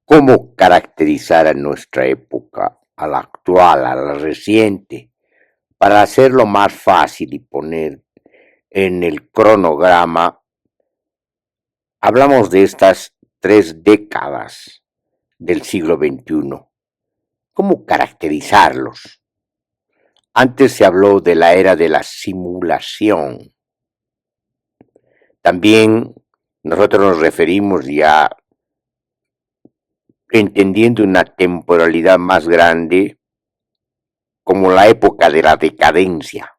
¿Cómo caracterizar a nuestra época, a la actual, a la reciente, para hacerlo más fácil y poner en el cronograma? Hablamos de estas 3 décadas del siglo XXI. ¿Cómo caracterizarlos? Antes se habló de la era de la simulación. También nosotros nos referimos ya entendiendo una temporalidad más grande como la época de la decadencia.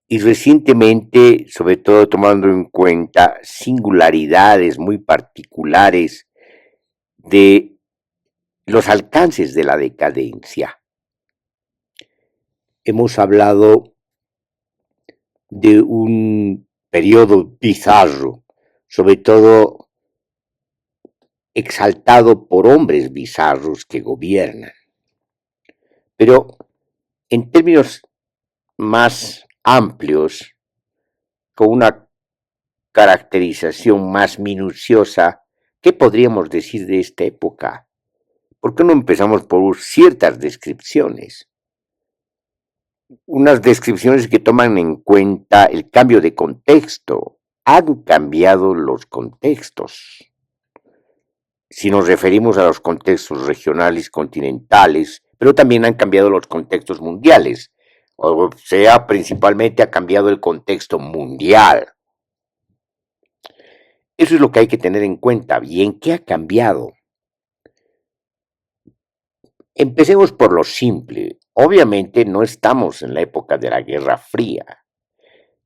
Y recientemente, sobre todo tomando en cuenta singularidades muy particulares de los alcances de la decadencia, hemos hablado de un periodo bizarro, sobre todo exaltado por hombres bizarros que gobiernan. Pero en términos más amplios, con una caracterización más minuciosa, ¿qué podríamos decir de esta época? ¿Por qué no empezamos por ciertas descripciones? Unas descripciones que toman en cuenta el cambio de contexto. Han cambiado los contextos. Si nos referimos a los contextos regionales, continentales, pero también han cambiado los contextos mundiales. O sea, principalmente ha cambiado el contexto mundial. Eso es lo que hay que tener en cuenta. Bien, ¿qué ha cambiado? Empecemos por lo simple. Obviamente no estamos en la época de la Guerra Fría,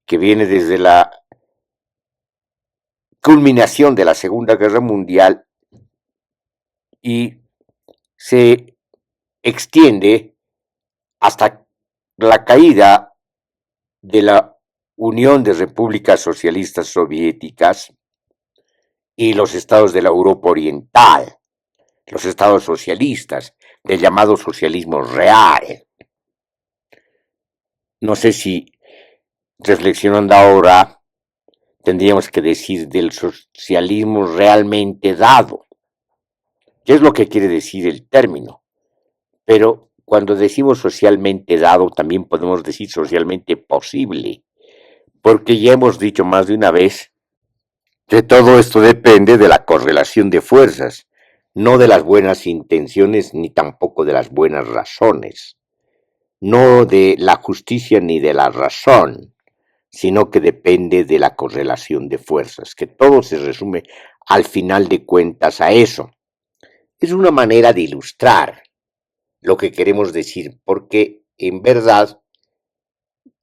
que viene desde la culminación de la Segunda Guerra Mundial y se extiende hasta la caída de la Unión de Repúblicas Socialistas Soviéticas y los estados de la Europa Oriental, los estados socialistas, del llamado socialismo real. No sé si, reflexionando ahora, tendríamos que decir del socialismo realmente dado. ¿Qué es lo que quiere decir el término? Pero cuando decimos socialmente dado, también podemos decir socialmente posible, porque ya hemos dicho más de una vez que todo esto depende de la correlación de fuerzas, no de las buenas intenciones ni tampoco de las buenas razones, no de la justicia ni de la razón, sino que depende de la correlación de fuerzas, que todo se resume al final de cuentas a eso. Es una manera de ilustrar lo que queremos decir, porque en verdad,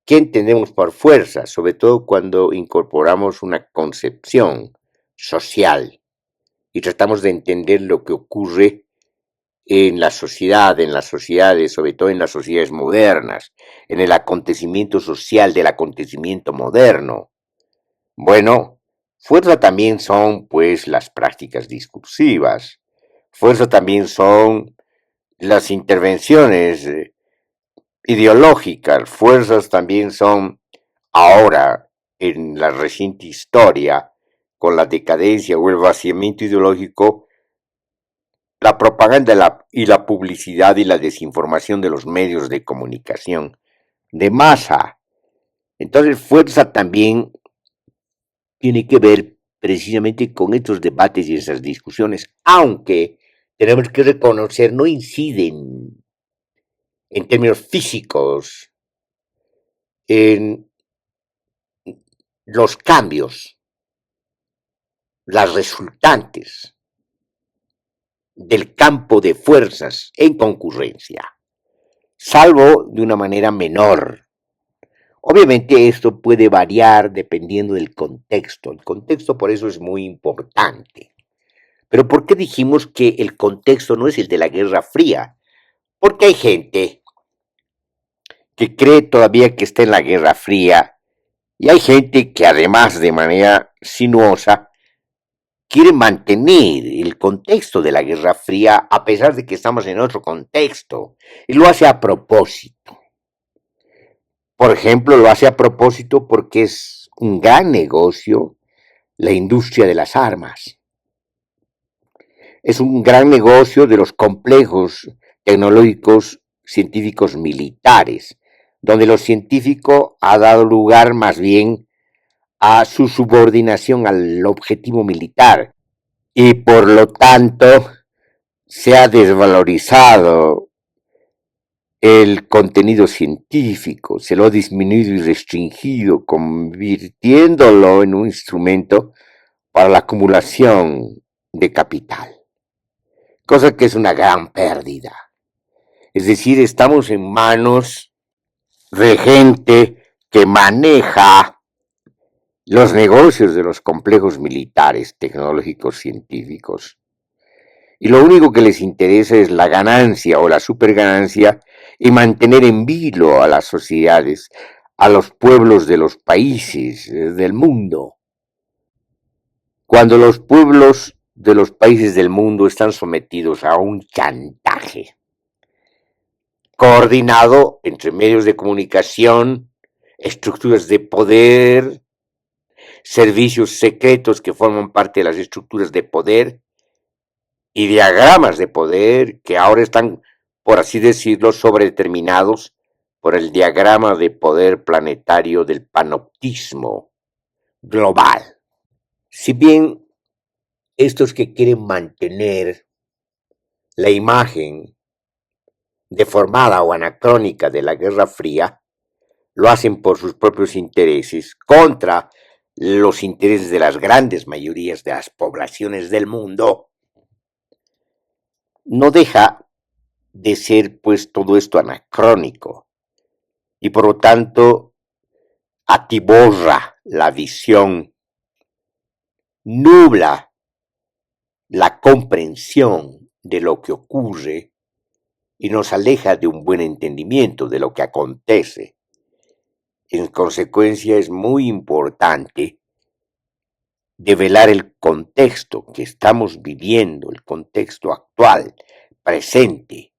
¿qué entendemos por fuerza? Sobre todo cuando incorporamos una concepción social y tratamos de entender lo que ocurre en la sociedad, en las sociedades, sobre todo en las sociedades modernas, en el acontecimiento social del acontecimiento moderno. Bueno, fuerza también son, pues, las prácticas discursivas, fuerza también son las intervenciones ideológicas, fuerzas también son ahora, en la reciente historia, con la decadencia o el vaciamiento ideológico, la propaganda y la publicidad y la desinformación de los medios de comunicación de masa. Entonces, fuerza también tiene que ver precisamente con estos debates y esas discusiones, aunque tenemos que reconocer, no inciden en términos físicos en los cambios, las resultantes del campo de fuerzas en concurrencia, salvo de una manera menor. Obviamente esto puede variar dependiendo del contexto. El contexto por eso es muy importante. Pero ¿por qué dijimos que el contexto no es el de la Guerra Fría? Porque hay gente que cree todavía que está en la Guerra Fría y hay gente que además de manera sinuosa quiere mantener el contexto de la Guerra Fría a pesar de que estamos en otro contexto y lo hace a propósito. Por ejemplo, lo hace a propósito porque es un gran negocio la industria de las armas. es un gran negocio de los complejos tecnológicos científicos militares, donde lo científico ha dado lugar más bien a su subordinación al objetivo militar y por lo tanto se ha desvalorizado el contenido científico, se lo ha disminuido y restringido, convirtiéndolo en un instrumento para la acumulación de capital, cosa que es una gran pérdida. Es decir, estamos en manos de gente que maneja los negocios de los complejos militares, tecnológicos, científicos. Y lo único que les interesa es la ganancia o la superganancia y mantener en vilo a las sociedades, a los pueblos de los países del mundo. Cuando los pueblos de los países del mundo están sometidos a un chantaje coordinado entre medios de comunicación, estructuras de poder, servicios secretos que forman parte de las estructuras de poder y diagramas de poder que ahora están, por así decirlo, sobredeterminados por el diagrama de poder planetario del panoptismo global. Si bien estos que quieren mantener la imagen deformada o anacrónica de la Guerra Fría, lo hacen por sus propios intereses, contra los intereses de las grandes mayorías de las poblaciones del mundo. No deja de ser pues todo esto anacrónico y por lo tanto atiborra la visión, nubla la comprensión de lo que ocurre y nos aleja de un buen entendimiento de lo que acontece. En consecuencia, es muy importante develar el contexto que estamos viviendo, el contexto actual, presente,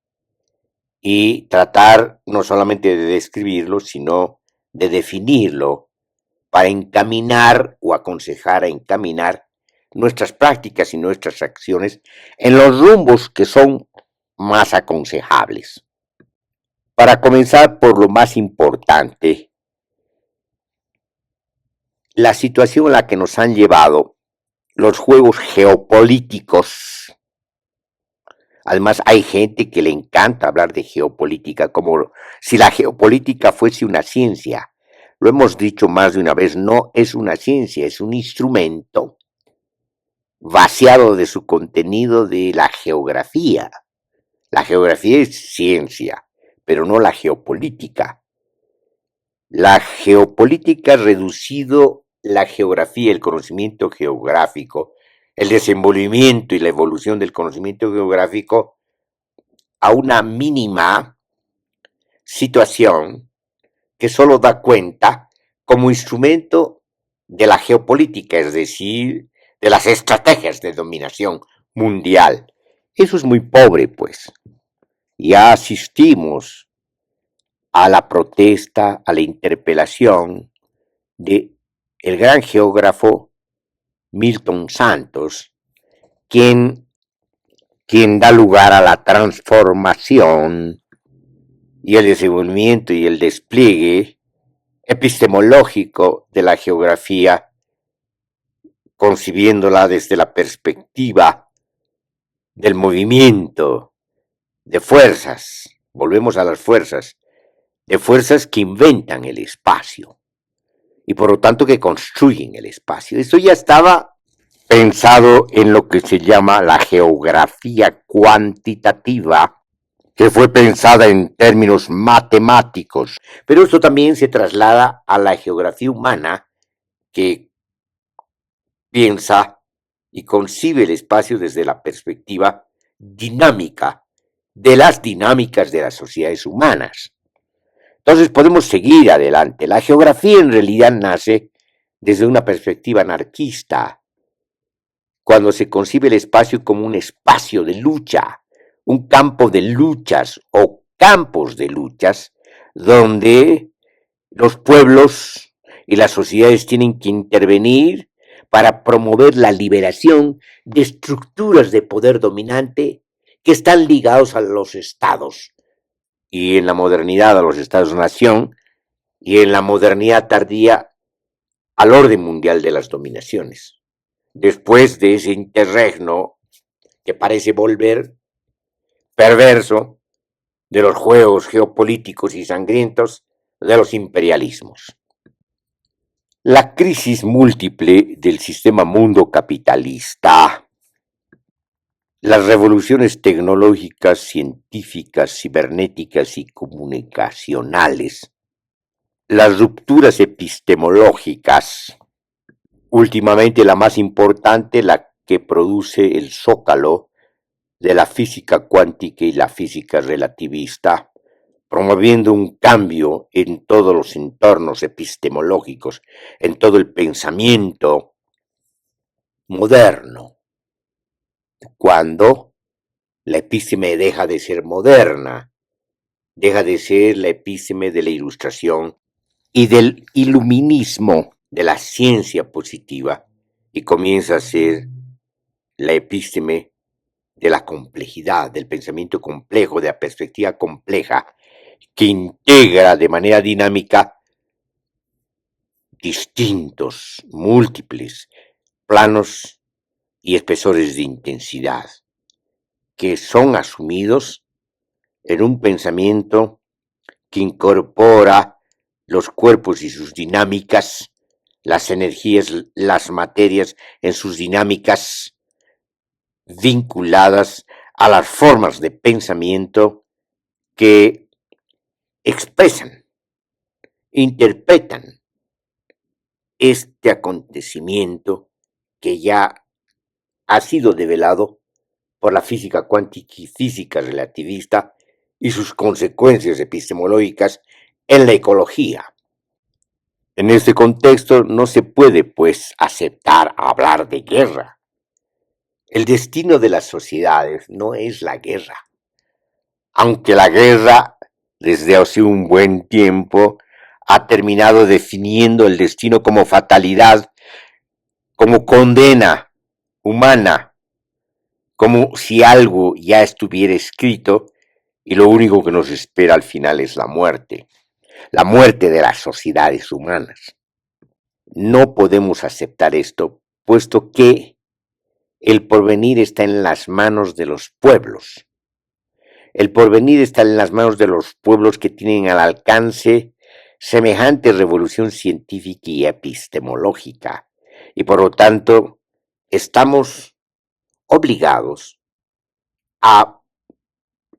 y tratar no solamente de describirlo, sino de definirlo para encaminar o aconsejar a encaminar nuestras prácticas y nuestras acciones en los rumbos que son más aconsejables. Para comenzar por lo más importante, la situación a la que nos han llevado los juegos geopolíticos. Además, hay gente que le encanta hablar de geopolítica como si la geopolítica fuese una ciencia. Lo hemos dicho más de una vez, no es una ciencia, es un instrumento vaciado de su contenido de la geografía. La geografía es ciencia, pero no la geopolítica. La geopolítica ha reducido la geografía, el conocimiento geográfico, el desenvolvimiento y la evolución del conocimiento geográfico a una mínima situación que solo da cuenta como instrumento de la geopolítica, es decir, de las estrategias de dominación mundial. Eso es muy pobre, pues. Ya asistimos a la protesta, a la interpelación de el gran geógrafo Milton Santos, quien da lugar a la transformación y el desenvolvimiento y el despliegue epistemológico de la geografía, concibiéndola desde la perspectiva del movimiento de fuerzas. Volvemos a las fuerzas, de fuerzas que inventan el espacio y por lo tanto que construyen el espacio. Esto ya estaba pensado en lo que se llama la geografía cuantitativa, que fue pensada en términos matemáticos, pero esto también se traslada a la geografía humana, que piensa y concibe el espacio desde la perspectiva dinámica de las dinámicas de las sociedades humanas. Entonces podemos seguir adelante. La geografía en realidad nace desde una perspectiva anarquista, cuando se concibe el espacio como un espacio de lucha, un campo de luchas o campos de luchas, donde los pueblos y las sociedades tienen que intervenir para promover la liberación de estructuras de poder dominante que están ligados a los estados, y en la modernidad a los estados-nación, y en la modernidad tardía al orden mundial de las dominaciones. Después de ese interregno que parece volver perverso de los juegos geopolíticos y sangrientos de los imperialismos. La crisis múltiple del sistema mundo capitalista, las revoluciones tecnológicas, científicas, cibernéticas y comunicacionales, las rupturas epistemológicas, últimamente la más importante, la que produce el zócalo de la física cuántica y la física relativista, promoviendo un cambio en todos los entornos epistemológicos, en todo el pensamiento moderno. Cuando la epísteme deja de ser moderna, deja de ser la epísteme de la ilustración y del iluminismo de la ciencia positiva y comienza a ser la epísteme de la complejidad, del pensamiento complejo, de la perspectiva compleja, que integra de manera dinámica distintos, múltiples planos y espesores de intensidad, que son asumidos en un pensamiento que incorpora los cuerpos y sus dinámicas, las energías, las materias en sus dinámicas vinculadas a las formas de pensamiento que expresan, interpretan este acontecimiento que ya ha sido develado por la física cuántica y física relativista y sus consecuencias epistemológicas en la ecología. En este contexto no se puede, pues, aceptar hablar de guerra. El destino de las sociedades no es la guerra, aunque la guerra, desde hace un buen tiempo, ha terminado definiendo el destino como fatalidad, como condena humana, como si algo ya estuviera escrito y lo único que nos espera al final es la muerte de las sociedades humanas. No podemos aceptar esto, puesto que el porvenir está en las manos de los pueblos. El porvenir está en las manos de los pueblos que tienen al alcance semejante revolución científica y epistemológica, y por lo tanto estamos obligados a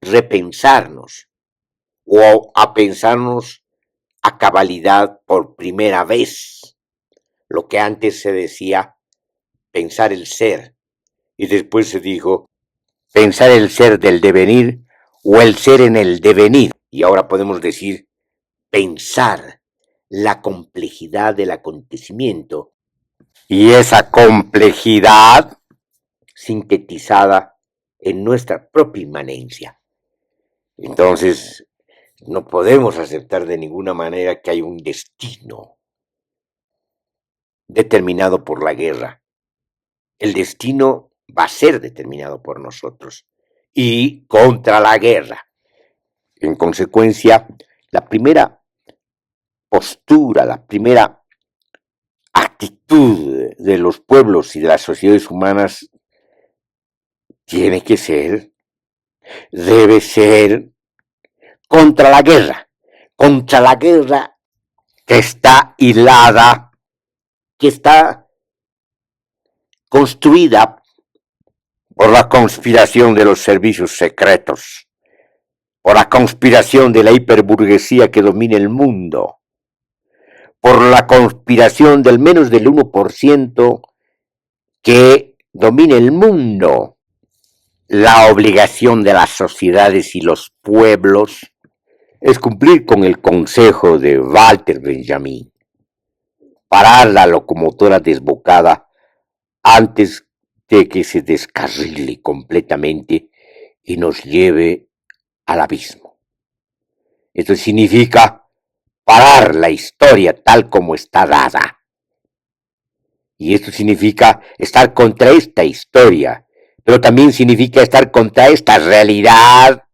repensarnos o a pensarnos a cabalidad por primera vez, lo que antes se decía pensar el ser, y después se dijo pensar el ser del devenir o el ser en el devenir, y ahora podemos decir pensar la complejidad del acontecimiento y esa complejidad sintetizada en nuestra propia inmanencia. Entonces, no podemos aceptar de ninguna manera que hay un destino determinado por la guerra. El destino va a ser determinado por nosotros y contra la guerra. En consecuencia, la primera postura, la primera actitud de los pueblos y de las sociedades humanas tiene que ser, debe ser contra la guerra que está hilada, que está construida por la conspiración de los servicios secretos, por la conspiración de la hiperburguesía que domina el mundo, por la conspiración del menos del 1% que domina el mundo. La obligación de las sociedades y los pueblos es cumplir con el consejo de Walter Benjamin, parar la locomotora desbocada antes de que se descarrile completamente y nos lleve al abismo. Esto significa parar la historia tal como está dada Y esto significa estar contra esta historia, pero también significa estar contra esta realidad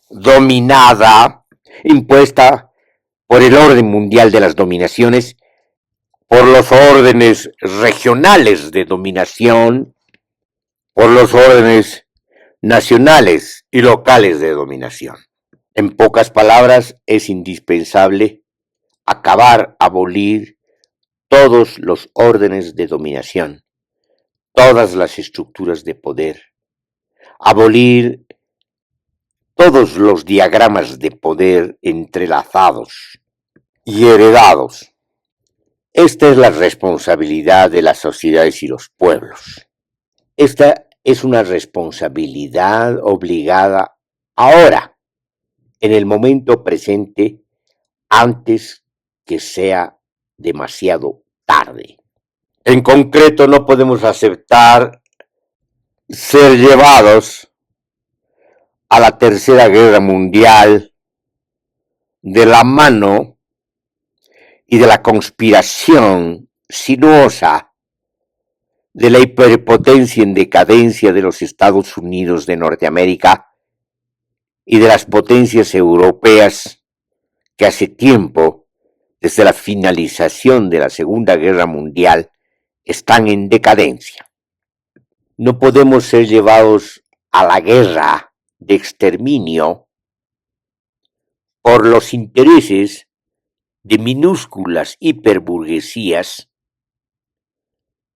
dominada, impuesta por el orden mundial de las dominaciones, por los órdenes regionales de dominación, por los órdenes nacionales y locales de dominación. En pocas palabras, es indispensable acabar, abolir todos los órdenes de dominación, todas las estructuras de poder, abolir todos los diagramas de poder entrelazados y heredados. Esta es la responsabilidad de las sociedades y los pueblos. Esta es una responsabilidad obligada ahora, en el momento presente, antes que sea demasiado tarde. En concreto, no podemos aceptar ser llevados a la Tercera Guerra Mundial de la mano y de la conspiración sinuosa de la hiperpotencia en decadencia de los Estados Unidos de Norteamérica y de las potencias europeas que hace tiempo, desde la finalización de la Segunda Guerra Mundial, están en decadencia. No podemos ser llevados a la guerra de exterminio por los intereses de minúsculas hiperburguesías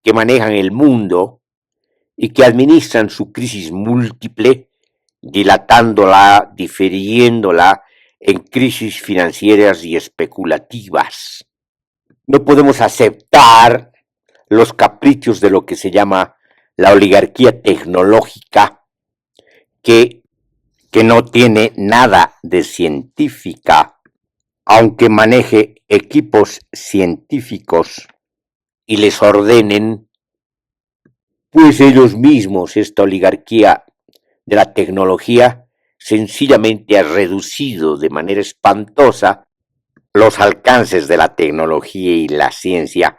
que manejan el mundo y que administran su crisis múltiple, dilatándola, difiriéndola en crisis financieras y especulativas. No podemos aceptar los caprichos de lo que se llama la oligarquía tecnológica, que no tiene nada de científica, aunque maneje equipos científicos y les ordenen, pues ellos mismos, esta oligarquía de la tecnología, sencillamente ha reducido de manera espantosa los alcances de la tecnología y la ciencia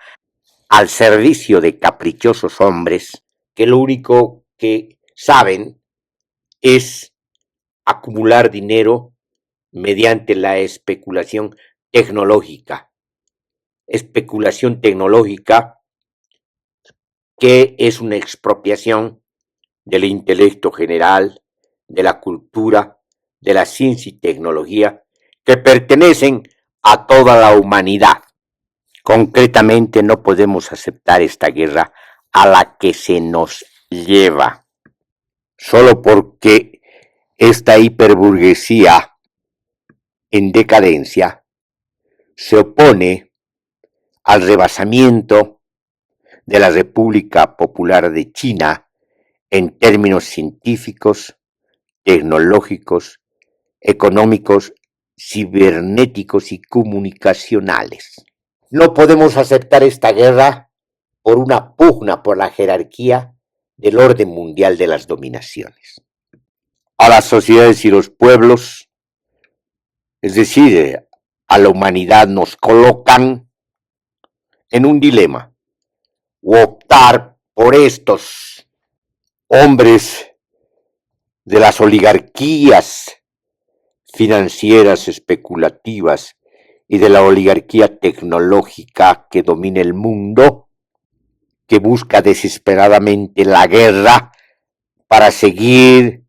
al servicio de caprichosos hombres que lo único que saben es acumular dinero mediante la especulación tecnológica. Especulación tecnológica que es una expropiación del intelecto general, de la cultura, de la ciencia y tecnología, que pertenecen a toda la humanidad. Concretamente, no podemos aceptar esta guerra a la que se nos lleva, solo porque esta hiperburguesía en decadencia se opone al rebasamiento de la República Popular de China en términos científicos, tecnológicos, económicos, cibernéticos y comunicacionales. No podemos aceptar esta guerra por una pugna por la jerarquía del orden mundial de las dominaciones. A las sociedades y los pueblos, es decir, a la humanidad, nos colocan en un dilema: o optar por estos hombres de las oligarquías financieras especulativas y de la oligarquía tecnológica que domina el mundo, que busca desesperadamente la guerra para seguir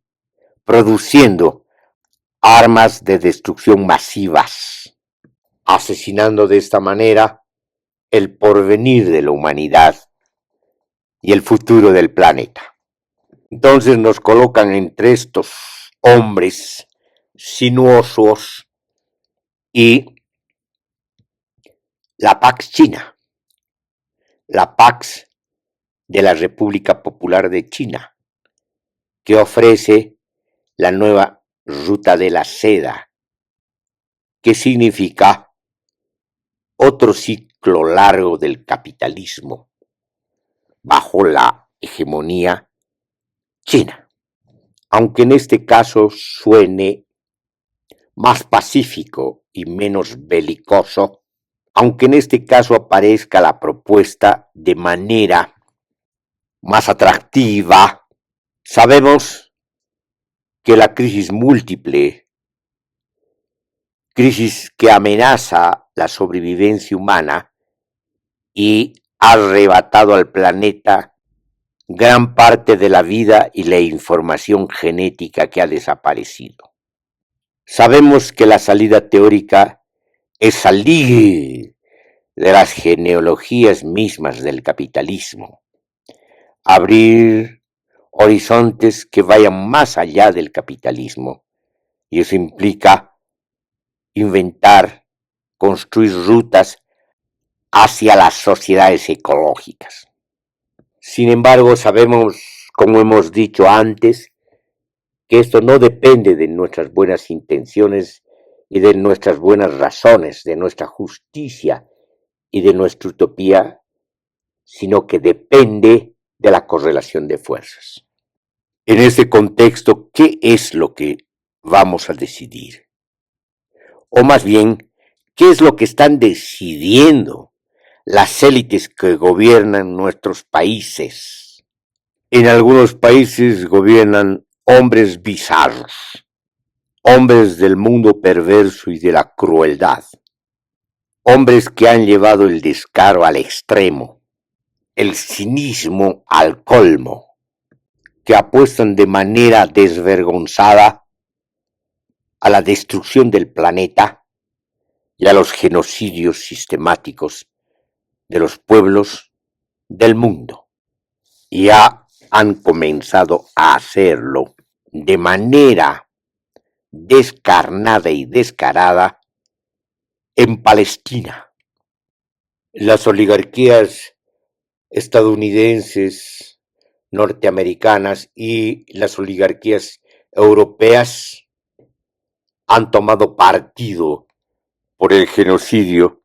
produciendo armas de destrucción masivas, asesinando de esta manera el porvenir de la humanidad y el futuro del planeta. Entonces nos colocan entre estos hombres sinuosos y la Pax China, la Pax de la República Popular de China, que ofrece la nueva ruta de la seda, que significa otro ciclo largo del capitalismo bajo la hegemonía china. Aunque en este caso suene más pacífico y menos belicoso, aunque en este caso aparezca la propuesta de manera más atractiva, sabemos que la crisis múltiple, crisis que amenaza la sobrevivencia humana y ha arrebatado al planeta gran parte de la vida y la información genética que ha desaparecido. Sabemos que la salida teórica es salir de las genealogías mismas del capitalismo, abrir horizontes que vayan más allá del capitalismo, y eso implica inventar, construir rutas hacia las sociedades ecológicas. Sin embargo, sabemos, como hemos dicho antes, que esto no depende de nuestras buenas intenciones y de nuestras buenas razones, de nuestra justicia y de nuestra utopía, sino que depende de la correlación de fuerzas. En este contexto, ¿qué es lo que vamos a decidir? O más bien, ¿qué es lo que están decidiendo las élites que gobiernan nuestros países? En algunos países gobiernan hombres bizarros, hombres del mundo perverso y de la crueldad, hombres que han llevado el descaro al extremo, el cinismo al colmo, que apuestan de manera desvergonzada a la destrucción del planeta y a los genocidios sistemáticos de los pueblos del mundo. Ya han comenzado a hacerlo de manera descarnada y descarada en Palestina. Las oligarquías estadounidenses, norteamericanas y las oligarquías europeas han tomado partido por el genocidio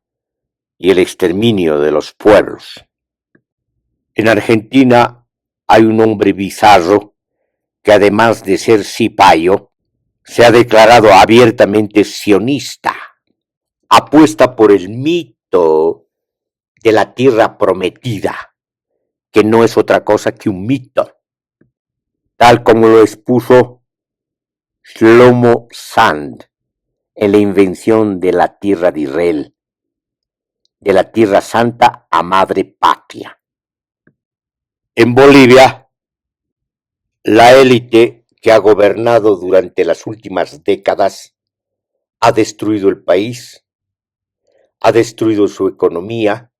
y el exterminio de los pueblos. En Argentina hay un hombre bizarro que, además de ser cipayo, se ha declarado abiertamente sionista. Apuesta por el mito de la tierra prometida, que no es otra cosa que un mito, tal como lo expuso Shlomo Sand en la invención de la tierra de Israel, de la tierra santa a madre patria. En Bolivia, la élite que ha gobernado durante las últimas décadas ha destruido el país, ha destruido su economía,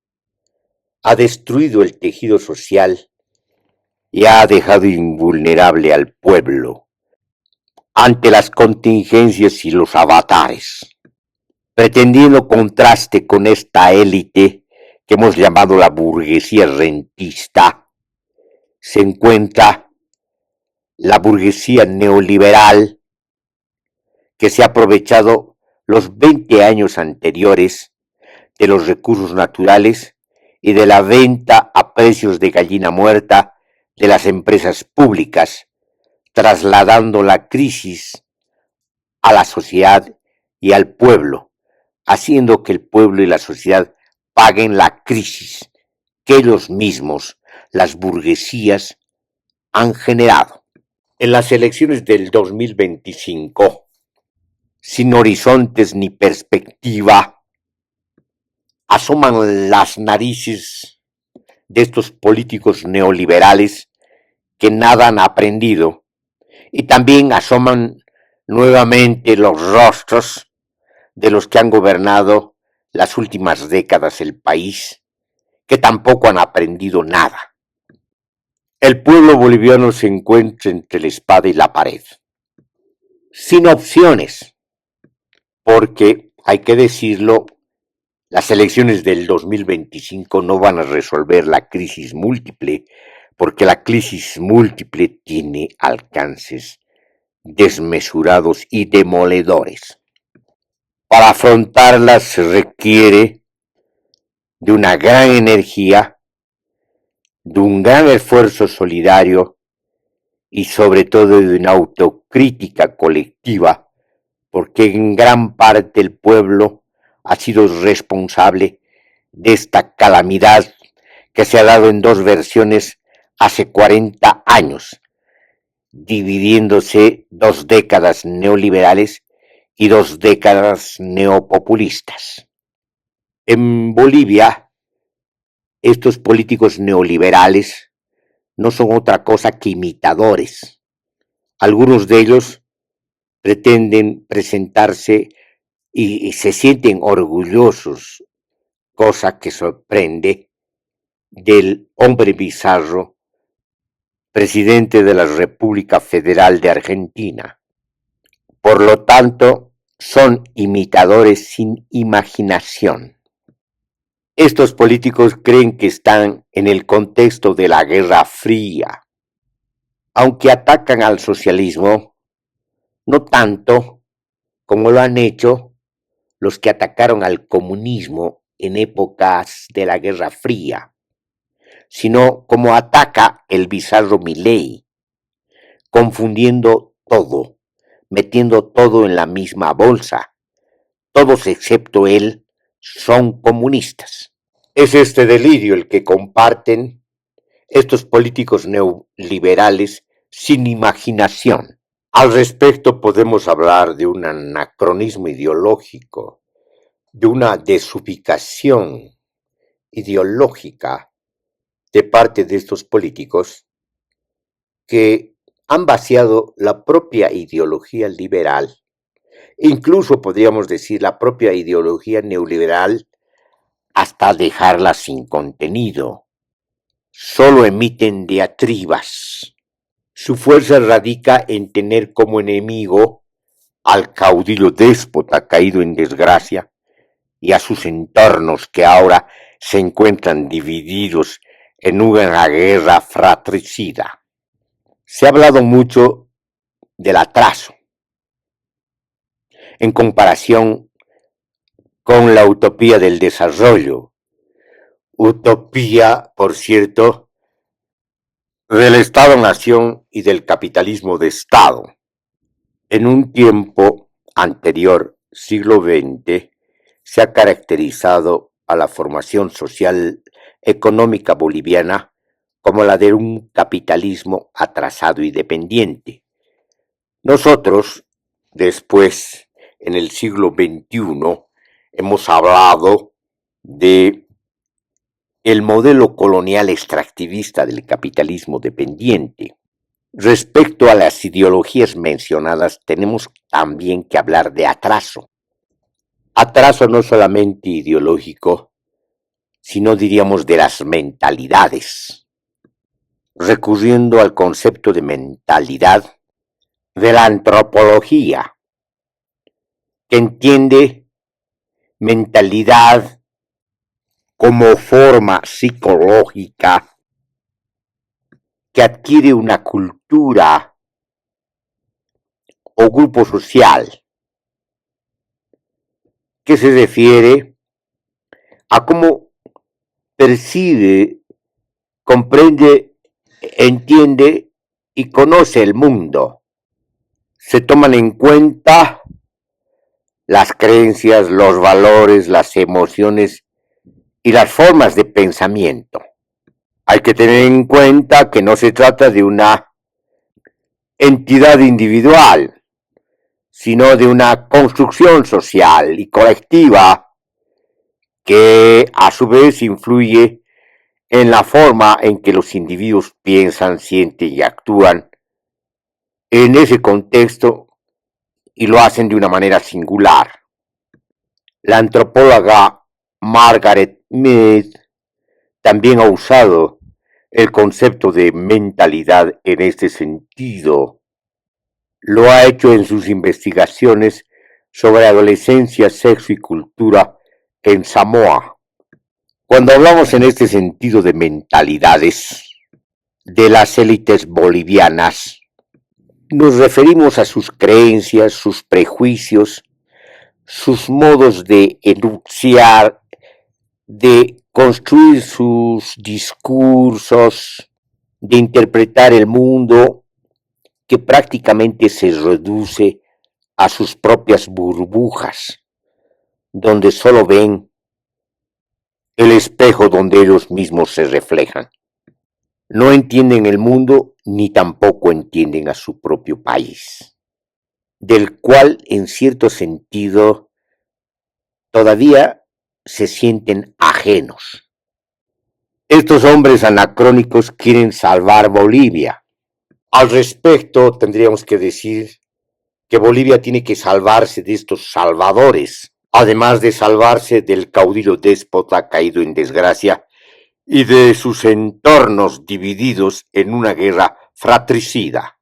ha destruido el tejido social y ha dejado invulnerable al pueblo ante las contingencias y los avatares. Pretendiendo contraste con esta élite que hemos llamado la burguesía rentista, se encuentra la burguesía neoliberal, que se ha aprovechado los 20 años anteriores de los recursos naturales y de la venta a precios de gallina muerta de las empresas públicas, trasladando la crisis a la sociedad y al pueblo, haciendo que el pueblo y la sociedad paguen la crisis que ellos mismos, las burguesías, han generado. En las elecciones del 2025, sin horizontes ni perspectiva, asoman las narices de estos políticos neoliberales que nada han aprendido, y también asoman nuevamente los rostros de los que han gobernado las últimas décadas el país, que tampoco han aprendido nada. El pueblo boliviano se encuentra entre la espada y la pared, sin opciones, porque, hay que decirlo, las elecciones del 2025 no van a resolver la crisis múltiple, porque la crisis múltiple tiene alcances desmesurados y demoledores. Para afrontarlas se requiere de una gran energía, de un gran esfuerzo solidario y sobre todo de una autocrítica colectiva, porque en gran parte el pueblo ha sido responsable de esta calamidad que se ha dado en dos versiones hace 40 años, dividiéndose 2 décadas neoliberales y 2 décadas neopopulistas. En Bolivia, estos políticos neoliberales no son otra cosa que imitadores. Algunos de ellos pretenden presentarse y se sienten orgullosos, cosa que sorprende, del hombre bizarro, presidente de la República Federal de Argentina. Por lo tanto, son imitadores sin imaginación. Estos políticos creen que están en el contexto de la Guerra Fría. Aunque atacan al socialismo, no tanto como lo han hecho los que atacaron al comunismo en épocas de la Guerra Fría, sino como ataca el bizarro Milei, confundiendo todo, metiendo todo en la misma bolsa. Todos excepto él son comunistas. Es este delirio el que comparten estos políticos neoliberales sin imaginación. Al respecto podemos hablar de un anacronismo ideológico, de una desubicación ideológica de parte de estos políticos que han vaciado la propia ideología liberal, incluso podríamos decir la propia ideología neoliberal, hasta dejarla sin contenido. Solo emiten diatribas. Su fuerza radica en tener como enemigo al caudillo déspota caído en desgracia y a sus entornos que ahora se encuentran divididos en una guerra fratricida. Se ha hablado mucho del atraso en comparación con la utopía del desarrollo. Utopía, por cierto, del Estado-Nación y del capitalismo de Estado. En un tiempo anterior, siglo XX, se ha caracterizado a la formación social económica boliviana como la de un capitalismo atrasado y dependiente. Nosotros, después, en el siglo XXI, hemos hablado de el modelo colonial extractivista del capitalismo dependiente. Respecto a las ideologías mencionadas, tenemos también que hablar de atraso. Atraso no solamente ideológico, sino diríamos de las mentalidades. Recurriendo al concepto de mentalidad de la antropología, que entiende mentalidad como forma psicológica que adquiere una cultura o grupo social, que se refiere a cómo percibe, comprende, entiende y conoce el mundo. Se toman en cuenta las creencias, los valores, las emociones y las formas de pensamiento. Hay que tener en cuenta que no se trata de una entidad individual, sino de una construcción social y colectiva que a su vez influye en la forma en que los individuos piensan, sienten y actúan en ese contexto y lo hacen de una manera singular. La antropóloga Margaret Mead también ha usado el concepto de mentalidad en este sentido. Lo ha hecho en sus investigaciones sobre adolescencia, sexo y cultura en Samoa. Cuando hablamos en este sentido de mentalidades de las élites bolivianas, nos referimos a sus creencias, sus prejuicios, sus modos de enunciar, de construir sus discursos, de interpretar el mundo, que prácticamente se reduce a sus propias burbujas, donde solo ven el espejo donde ellos mismos se reflejan. No entienden el mundo ni tampoco entienden a su propio país, del cual en cierto sentido todavía se sienten ajenos. Estos hombres anacrónicos quieren salvar Bolivia. Al respecto, tendríamos que decir que Bolivia tiene que salvarse de estos salvadores, además de salvarse del caudillo déspota caído en desgracia y de sus entornos divididos en una guerra fratricida.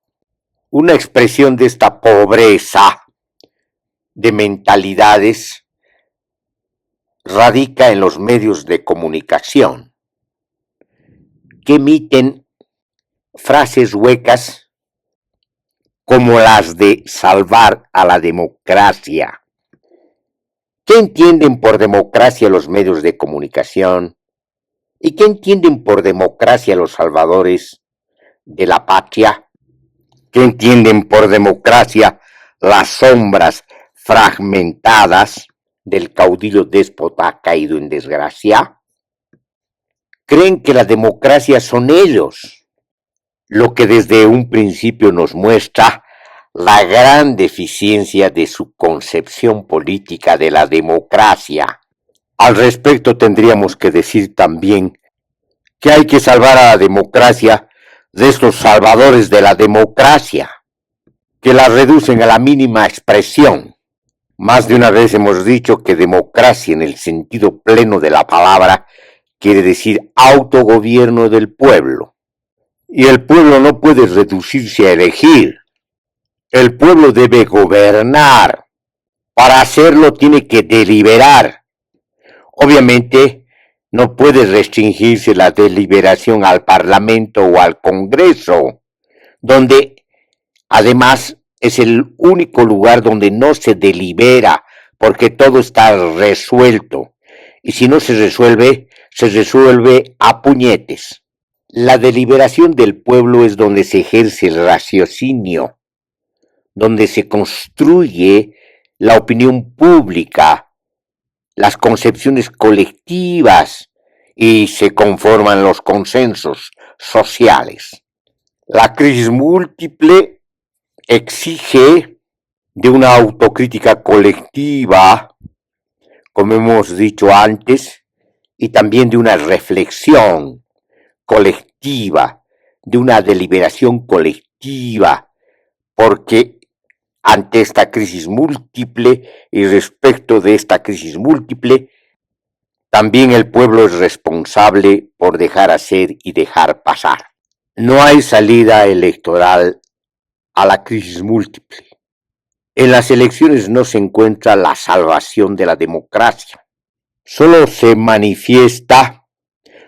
Una expresión de esta pobreza de mentalidades radica en los medios de comunicación, que emiten frases huecas como las de salvar a la democracia. ¿Qué entienden por democracia los medios de comunicación? ¿Y qué entienden por democracia los salvadores de la patria? ¿Qué entienden por democracia las sombras fragmentadas del caudillo déspota caído en desgracia? Creen que la democracia son ellos, lo que desde un principio nos muestra la gran deficiencia de su concepción política de la democracia. Al respecto tendríamos que decir también que hay que salvar a la democracia de estos salvadores de la democracia, que la reducen a la mínima expresión. Más de una vez hemos dicho que democracia en el sentido pleno de la palabra quiere decir autogobierno del pueblo. Y el pueblo no puede reducirse a elegir. El pueblo debe gobernar. Para hacerlo tiene que deliberar. Obviamente, no puede restringirse la deliberación al Parlamento o al Congreso, donde además es el único lugar donde no se delibera, porque todo está resuelto. Y si no se resuelve a puñetes. La deliberación del pueblo es donde se ejerce el raciocinio, donde se construye la opinión pública, las concepciones colectivas y se conforman los consensos sociales. La crisis múltiple exige de una autocrítica colectiva, como hemos dicho antes, y también de una reflexión colectiva, de una deliberación colectiva, porque ante esta crisis múltiple y respecto de esta crisis múltiple, también el pueblo es responsable por dejar hacer y dejar pasar. No hay salida electoral a la crisis múltiple. En las elecciones no se encuentra la salvación de la democracia. Solo se manifiesta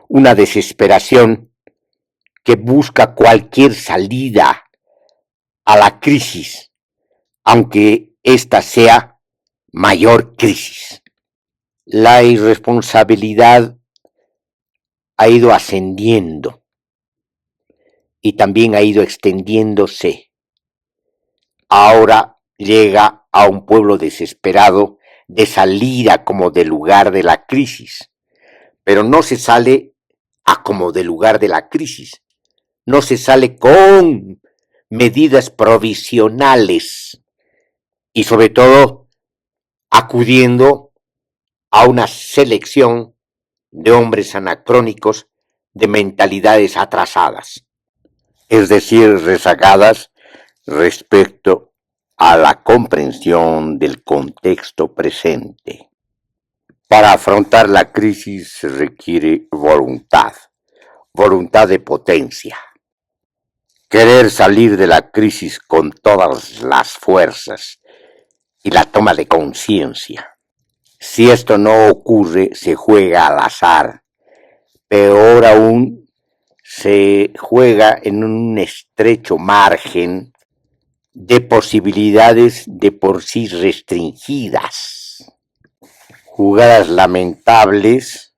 una desesperación que busca cualquier salida a la crisis, aunque ésta sea mayor crisis. La irresponsabilidad ha ido ascendiendo y también ha ido extendiéndose. Ahora llega a un pueblo desesperado de salida como del lugar de la crisis, pero no se sale a como del lugar de la crisis, no se sale con medidas provisionales y sobre todo acudiendo a una selección de hombres anacrónicos de mentalidades atrasadas, es decir, rezagadas respecto a la comprensión del contexto presente. Para afrontar la crisis se requiere voluntad de potencia. Querer salir de la crisis con todas las fuerzas y la toma de conciencia. Si esto no ocurre, se juega al azar. Peor aún, se juega en un estrecho margen de posibilidades de por sí restringidas. Jugadas lamentables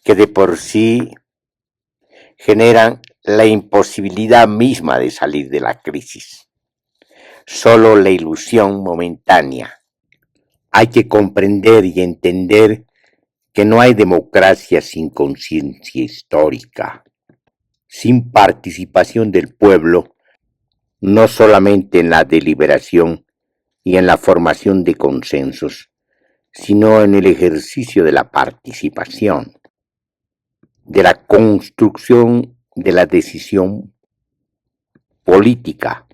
que de por sí generan la imposibilidad misma de salir de la crisis. Solo la ilusión momentánea. Hay que comprender y entender que no hay democracia sin conciencia histórica, sin participación del pueblo, no solamente en la deliberación y en la formación de consensos, sino en el ejercicio de la participación, de la construcción de la decisión política,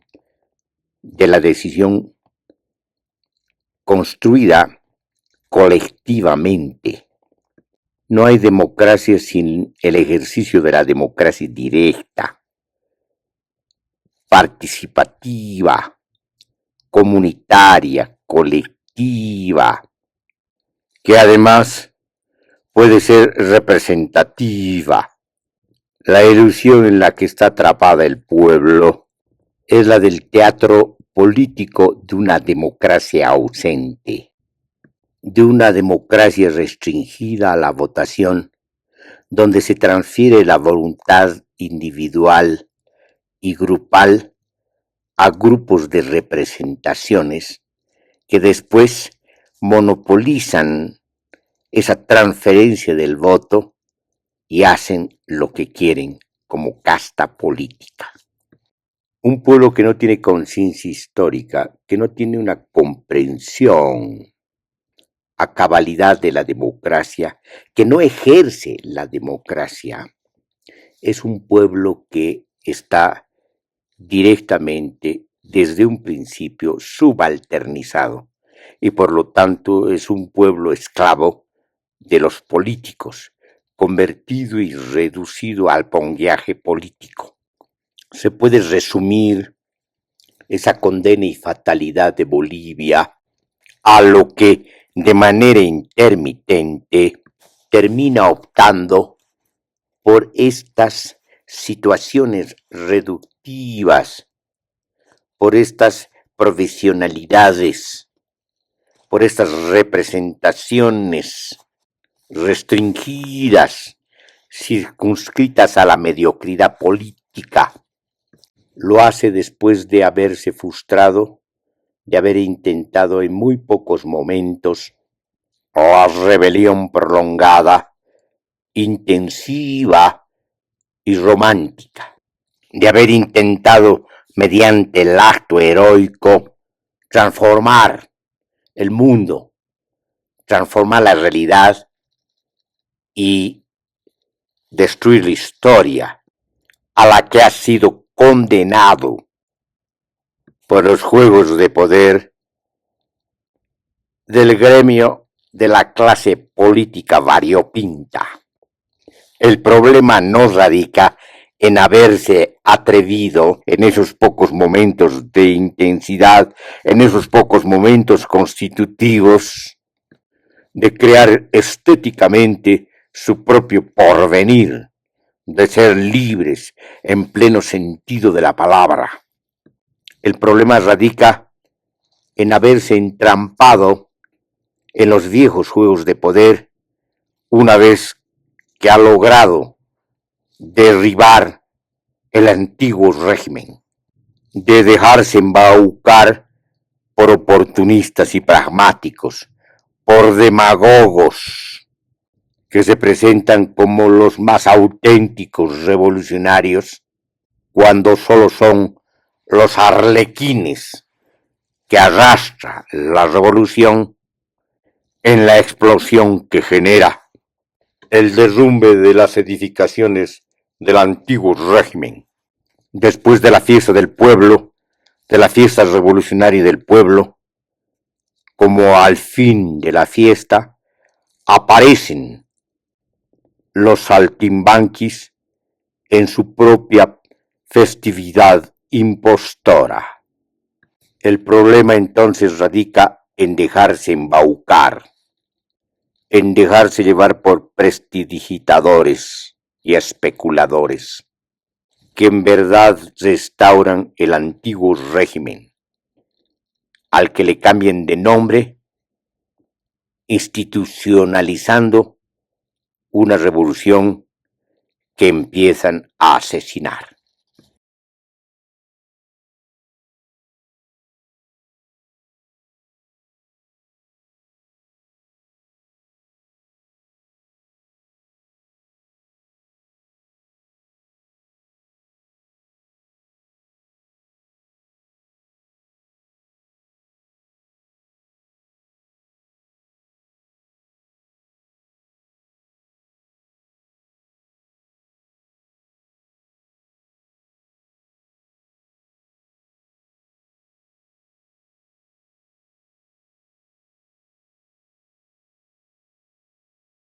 de la decisión construida colectivamente. No hay democracia sin el ejercicio de la democracia directa, participativa, comunitaria, colectiva, que además puede ser representativa. La ilusión en la que está atrapada el pueblo es la del teatro político de una democracia ausente, de una democracia restringida a la votación, donde se transfiere la voluntad individual y grupal a grupos de representaciones que después monopolizan esa transferencia del voto y hacen lo que quieren como casta política. Un pueblo que no tiene conciencia histórica, que no tiene una comprensión a cabalidad de la democracia, que no ejerce la democracia, es un pueblo que está directamente desde un principio subalternizado y por lo tanto es un pueblo esclavo de los políticos, convertido y reducido al pongueaje político. Se puede resumir esa condena y fatalidad de Bolivia a lo que de manera intermitente termina optando por estas situaciones reductivas, por estas provisionalidades, por estas representaciones restringidas, circunscritas a la mediocridad política. Lo hace después de haberse frustrado, de haber intentado en muy pocos momentos la rebelión prolongada, intensiva y romántica, de haber intentado mediante el acto heroico transformar el mundo, transformar la realidad y destruir la historia a la que ha sido condenado por los juegos de poder del gremio de la clase política variopinta. El problema no radica en haberse atrevido en esos pocos momentos de intensidad, en esos pocos momentos constitutivos, de crear estéticamente su propio porvenir, de ser libres en pleno sentido de la palabra. El problema radica en haberse entrampado en los viejos juegos de poder una vez que ha logrado derribar el antiguo régimen, de dejarse embaucar por oportunistas y pragmáticos, por demagogos que se presentan como los más auténticos revolucionarios, cuando solo son los arlequines que arrastra la revolución en la explosión que genera el derrumbe de las edificaciones del antiguo régimen. Después de la fiesta del pueblo, de la fiesta revolucionaria del pueblo, como al fin de la fiesta, aparecen los saltimbanquis en su propia festividad impostora. El problema entonces radica en dejarse embaucar, en dejarse llevar por prestidigitadores y especuladores, que en verdad restauran el antiguo régimen, al que le cambien de nombre, institucionalizando una revolución que empiezan a asesinar.